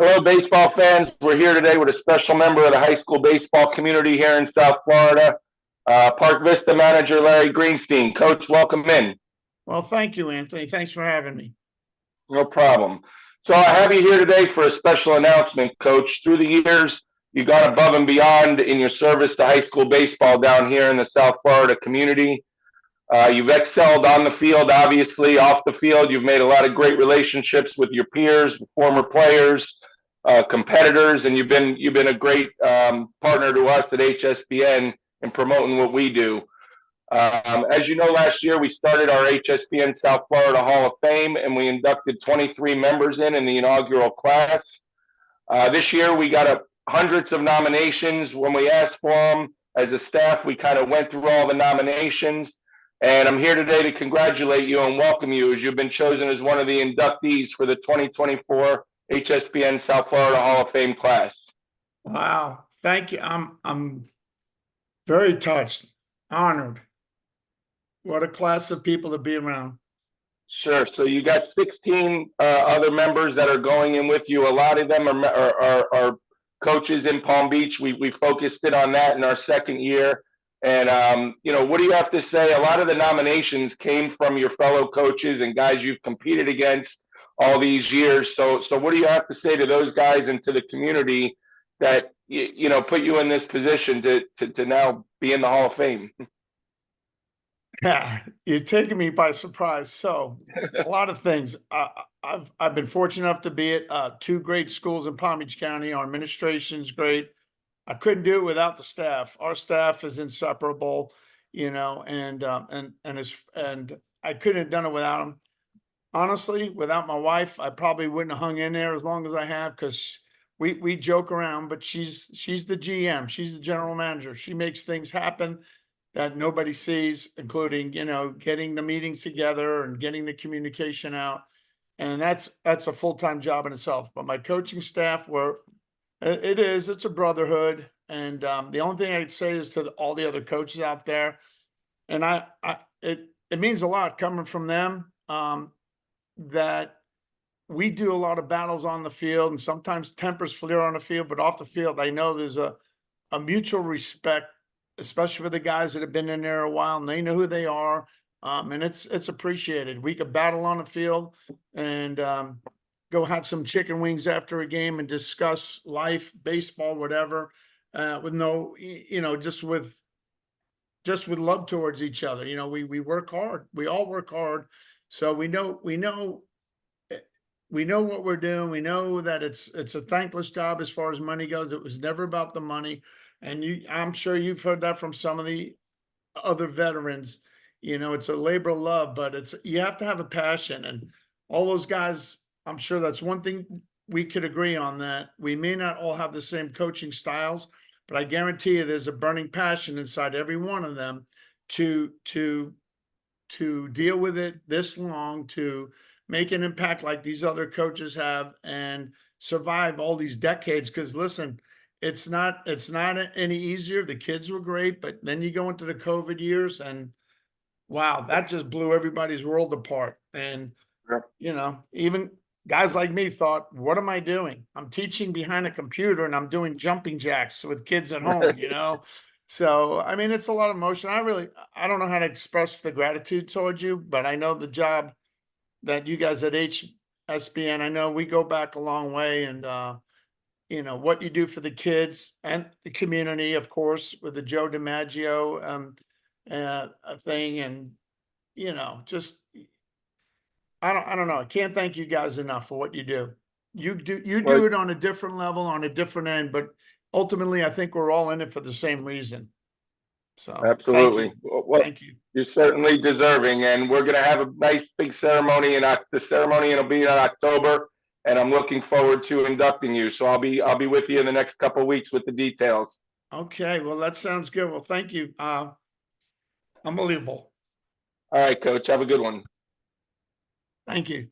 Hello, baseball fans. We're here today with a special member of the high school baseball community here in South Florida, Park Vista manager Larry Greenstein. Coach, welcome in. Well, thank you, Anthony. Thanks for having me. No problem. So I have you here today for a special announcement, Coach. Through the years, you got above and beyond in your service to high school baseball down here in the South Florida community. You've excelled on the field, obviously, off the field. You've made a lot of great relationships with your peers, former players, competitors, and you've been a great partner to us at HSBN in promoting what we do. As you know, last year we started our HSBN South Florida Hall of Fame, and we inducted 23 members in the inaugural class. This year we got hundreds of nominations. When we asked for them as a staff, we kind of went through all the nominations. And I'm here today to congratulate you and welcome you as you've been chosen as one of the inductees for the 2024 HSBN South Florida Hall of Fame class. Wow, thank you. I'm very touched, honored. What a class of people to be around. Sure. So you got 16 other members that are going in with you. A lot of them are coaches in Palm Beach. We focused in on that in our second year. And, what do you have to say? A lot of the nominations came from your fellow coaches and guys you've competed against all these years. So what do you have to say to those guys and to the community that, put you in this position to now be in the Hall of Fame? Yeah, you're taking me by surprise. So a lot of things. I've been fortunate enough to be at two great schools in Palm Beach County. Our administration's great. I couldn't do it without the staff. Our staff is inseparable, and I couldn't have done it without them. Honestly, without my wife, I probably wouldn't have hung in there as long as I have because we joke around, but she's the GM, she's the general manager. She makes things happen that nobody sees, including, getting the meetings together and getting the communication out. And that's a full-time job in itself. But my coaching staff it's a brotherhood. And the only thing I'd say is to all the other coaches out there, and it means a lot coming from them, that we do a lot of battles on the field and sometimes tempers flare on the field, but off the field, I know there's a mutual respect, especially for the guys that have been in there a while and they know who they are. And it's appreciated. We could battle on the field and go have some chicken wings after a game and discuss life, baseball, whatever, with no, just with love towards each other. We work hard. We all work hard. So we know what we're doing. We know that it's a thankless job as far as money goes. It was never about the money. And I'm sure you've heard that from some of the other veterans. It's a labor of love, but you have to have a passion. And all those guys, I'm sure that's one thing we could agree on, that we may not all have the same coaching styles, but I guarantee you there's a burning passion inside every one of them to deal with it this long, to make an impact like these other coaches have and survive all these decades. Because listen, it's not any easier. The kids were great, but then you go into the COVID years and wow, that just blew everybody's world apart. And, even guys like me thought, what am I doing? I'm teaching behind a computer and I'm doing jumping jacks with kids at home, So, I mean, it's a lot of emotion. I don't know how to express the gratitude towards you, but I know the job that you guys at HSBN, I know we go back a long way, and, what you do for the kids and the community, of course, with the Joe DiMaggio thing. And, just, I don't know. I can't thank you guys enough for what you do. You do it on a different level, on a different end, but ultimately I think we're all in it for the same reason. So Absolutely. Thank you. You're certainly deserving, and we're going to have a nice big ceremony, and the ceremony will be in October, and I'm looking forward to inducting you. So I'll be with you in the next couple of weeks with the details. Okay, well, that sounds good. Well, thank you. Unbelievable. All right, Coach. Have a good one. Thank you.